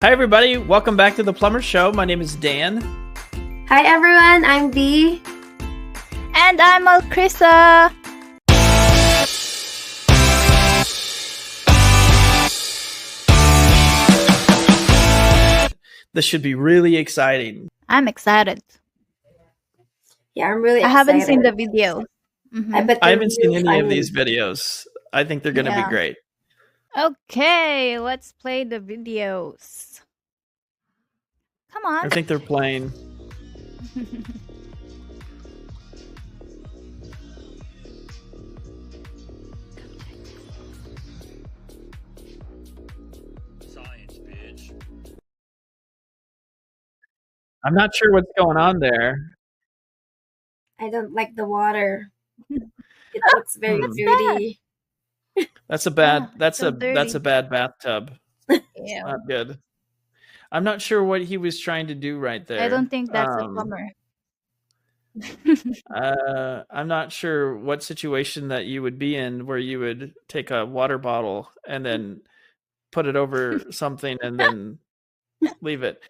Hi, everybody. Welcome back to the Plumber Show. My name is Dan. Hi, everyone. I'm Bea. And I'm Alcrissa. This should be really exciting. I'm excited. Yeah, I'm really excited. I haven't seen the video. I haven't seen any of these videos. I think they're going to be great. Okay, let's play the videos. Come on. I think they're playing. Science, bitch. I'm not sure what's going on there. I don't like the water. It looks very dirty. That's a bad. That's so a bad bathtub. Yeah. Not good. I'm not sure what he was trying to do right there. I don't think that's a plumber. I'm not sure what situation that you would be in where you would take a water bottle and then put it over something and then leave it.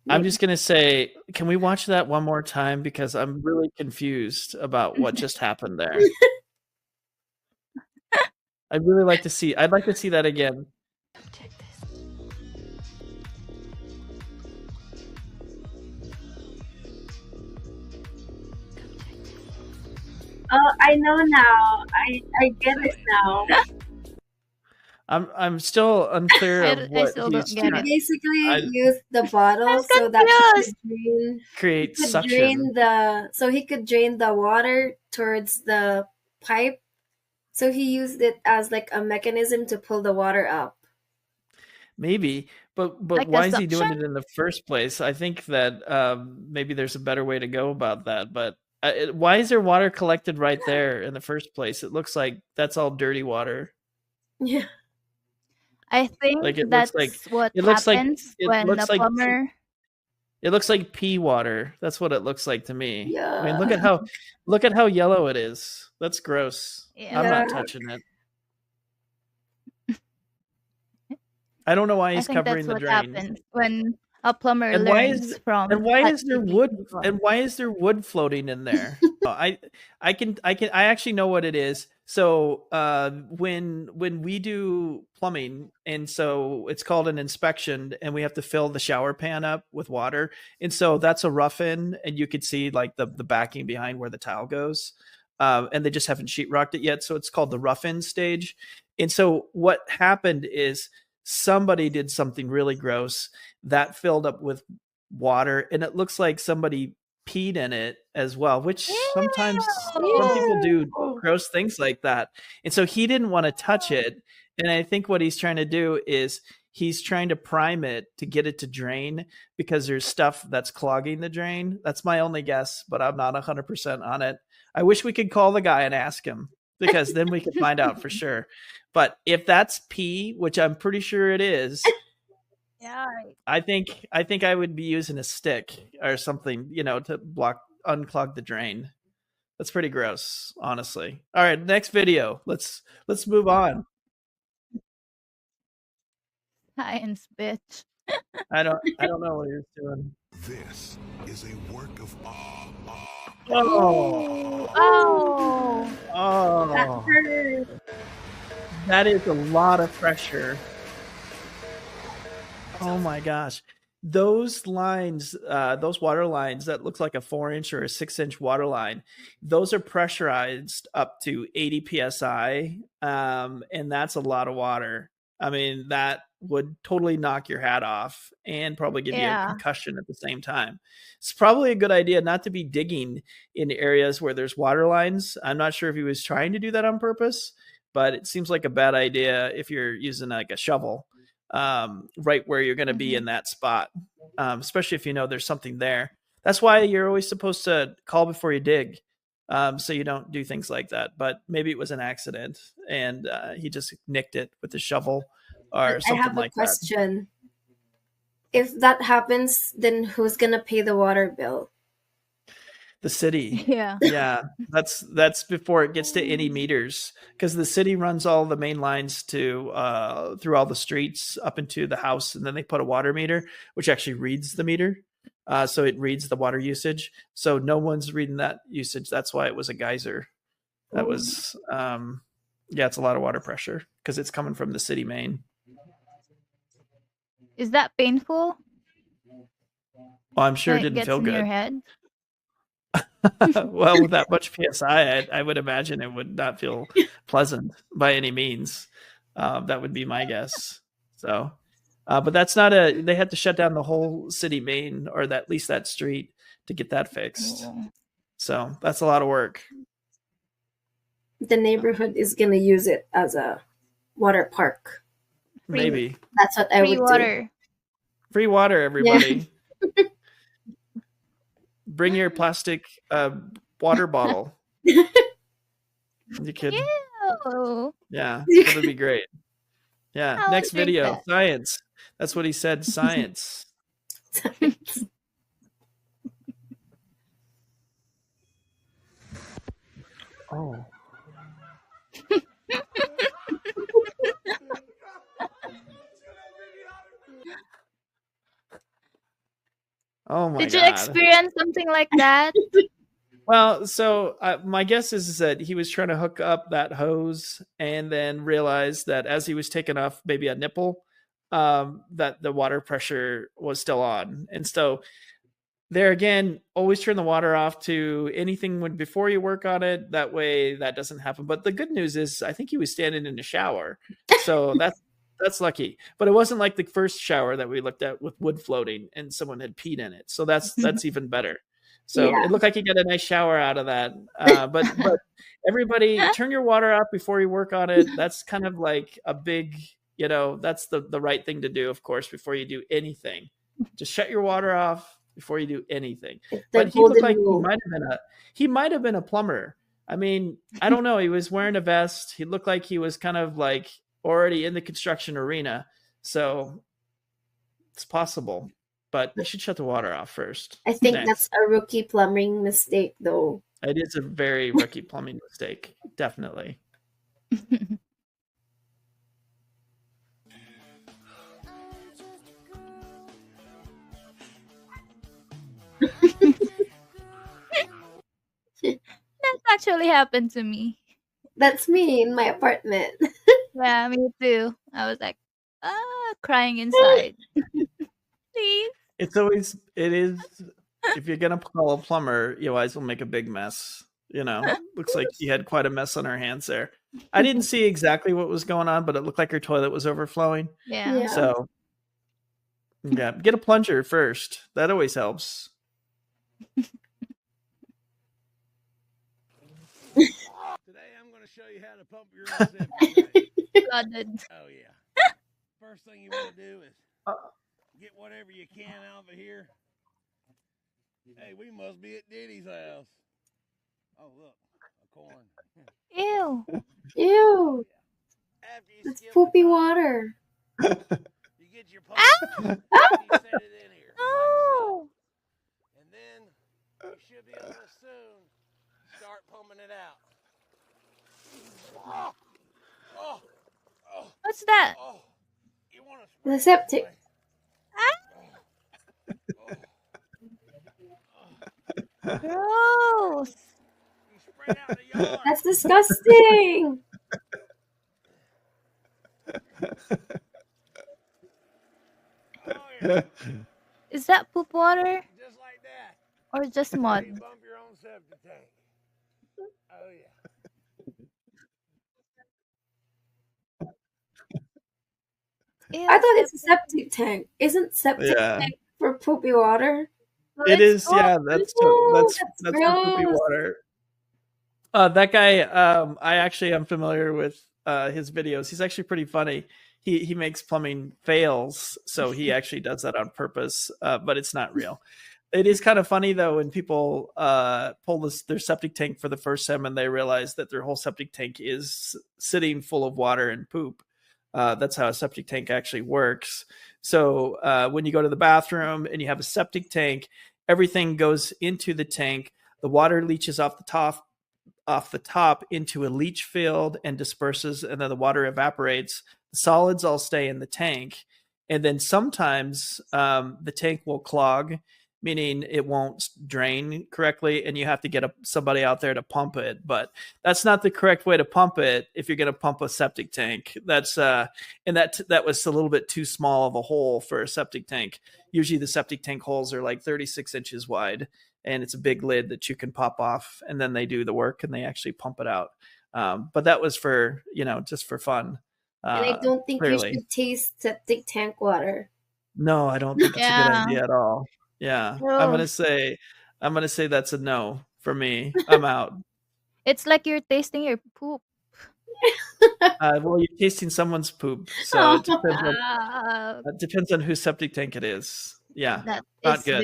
I'm just going to say, can we watch that one more time? Because I'm really confused about what just happened there. I'd like to see that again. Check this. Oh, I know now. I get it now. I'm still unclear of what still he's don't get trying. it. Basically, use the bottle so that he could Create suction. He could drain the water towards the pipe. So he used it as like a mechanism to pull the water up. Maybe, but Like why a is he doing suction? it in the first place? I think that maybe there's a better way to go about that. But why is there water collected right there in the first place? It looks like that's all dirty water. Yeah. I think Like it that's looks like what it looks like happens it when looks the like plumber. it looks like pea water. That's what it looks like to me. Yeah. I mean, look at how yellow it is. That's gross. Yeah. I'm not touching it. I don't know why he's covering the drain. Happens when a plumber And learns from. and why is there wood? people. And why is there wood floating in there? I actually know what it is. So when we do plumbing, and so it's called an inspection, and we have to fill the shower pan up with water, and so that's a rough-in, and you could see like the backing behind where the tile goes, and they just haven't sheetrocked it yet, so it's called the rough-in stage. And so what happened is somebody did something really gross that filled up with water, and it looks like somebody peed in it as well, which sometimes some people do gross things like that. And so he didn't want to touch it. And I think what he's trying to do is he's trying to prime it to get it to drain because there's stuff that's clogging the drain. That's my only guess, but I'm not 100% on it. I wish we could call the guy and ask him, because then we could find out for sure. But if that's pee, which I'm pretty sure it is, Yeah. I think I would be using a stick or something, to unclog the drain. That's pretty gross, honestly. All right, next video. Let's move on. Science, bitch. I don't know what you're doing. This is a work of art. Oh, Oh. that is a lot of pressure. Oh my gosh. Those lines, those water lines that looks like a 4-inch or a 6-inch water line, those are pressurized up to 80 psi, and that's a lot of water. I mean, that would totally knock your hat off and probably give you a concussion at the same time. It's probably a good idea not to be digging in areas where there's water lines. I'm not sure if he was trying to do that on purpose, but it seems like a bad idea if you're using like a shovel right where you're going to be in that spot, especially if you know there's something there. That's why you're always supposed to call before you dig, so you don't do things like that. But maybe it was an accident and he just nicked it with the shovel or something like that. I have a question. If that happens, then who's going to pay the water bill? The city. Yeah. Yeah, that's before it gets to any meters, because the city runs all the main lines to through all the streets up into the house, and then they put a water meter which actually reads the meter. So it reads the water usage. So no one's reading that usage. That's why it was a geyser. That was yeah, it's a lot of water pressure because it's coming from the city main. Is that painful? Well, I'm sure When it it didn't gets feel in your good. head? Well, with that much psi, I would imagine it would not feel pleasant by any means. That would be my guess. So, but that's not a. They had to shut down the whole city main, or at least that street, to get that fixed. Oh. So that's a lot of work. The neighborhood is gonna use it as a water park. Maybe That's what I Free would water. free water, everybody. Bring your plastic water bottle. You could, Ew. yeah, that would be great. Yeah, I next would drink video, that. science. That's what he said, science. do. Oh. Oh my Did you God. experience something like that? Well, so my guess is that he was trying to hook up that hose and then realized that as he was taking off maybe a nipple, that the water pressure was still on. And so there again, always turn the water off to anything before you work on it. That way that doesn't happen. But the good news is I think he was standing in the shower. So that's lucky. But it wasn't like the first shower that we looked at with wood floating and someone had peed in it. So that's even better. So Yeah. it looked like you got a nice shower out of that. But everybody turn your water off before you work on it. That's kind of like a big, that's the right thing to do, of course, before you do anything. Just shut your water off before you do anything. But he looked like he might have been a plumber. I mean, I don't know. He was wearing a vest. He looked like he was kind of like already in the construction arena. So it's possible. But you should shut the water off first. I think Next. that's a rookie plumbing mistake, though. It is a very rookie plumbing mistake. Definitely. That actually happened to me. That's me in my apartment. Yeah, me too. I was like, crying inside. Please. It is, if you're going to call a plumber, you always will make a big mess. Looks like you had quite a mess on her hands there. I didn't see exactly what was going on, but it looked like her toilet was overflowing. Yeah. Yeah. So, yeah, get a plunger first. That always helps. Today I'm going to show you how to pump your own septic tank. Flooded. Oh yeah. First thing you want to do is get whatever you can out of here. Hey, we must be at Diddy's house. Oh look, a corn. Ew. Ew, After you that's skip poopy the top, water. you get your pump and you set it in here. Like so. No. And then you should be able to soon start pumping it out. Oh, oh, oh, What's that? oh. You want to The septic. Gross. You spread out the yard. That's disgusting. Oh, yeah. Is that poop water Just like that. or just You mud? bump your own septic tank. Oh yeah. Ew. I thought it's a septic tank. Isn't septic Yeah. tank for poopy water? Well, It it's is, yeah. That's Ew, that's that's that's for poopy gross. water. That guy, I actually am familiar with his videos. He's actually pretty funny. He makes plumbing fails, so he actually does that on purpose, but it's not real. It is kind of funny though when people pull their septic tank for the first time and they realize that their whole septic tank is sitting full of water and poop. That's how a septic tank actually works. So when you go to the bathroom and you have a septic tank, everything goes into the tank. the water leaches off the top into a leach field and disperses, and then the water evaporates. The solids all stay in the tank, and then sometimes the tank will clog, meaning it won't drain correctly, and you have to get somebody out there to pump it. But that's not the correct way to pump it if you're going to pump a septic tank. That's and that was a little bit too small of a hole for a septic tank. Usually the septic tank holes are like 36 inches wide, and it's a big lid that you can pop off, and then they do the work and they actually pump it out. But that was for, just for fun. And I don't think clearly. you should taste septic tank water. No, I don't think it's a good Yeah. idea at all. Yeah. I'm gonna say that's a no for me. I'm out. It's like you're tasting your poop. Well, you're tasting someone's poop, so it Ah, depends on whose septic tank it is. Yeah, that not is good.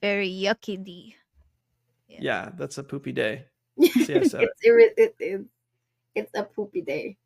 very yucky. D. Yeah, that's a poopy day. See, I said it. It's a poopy day.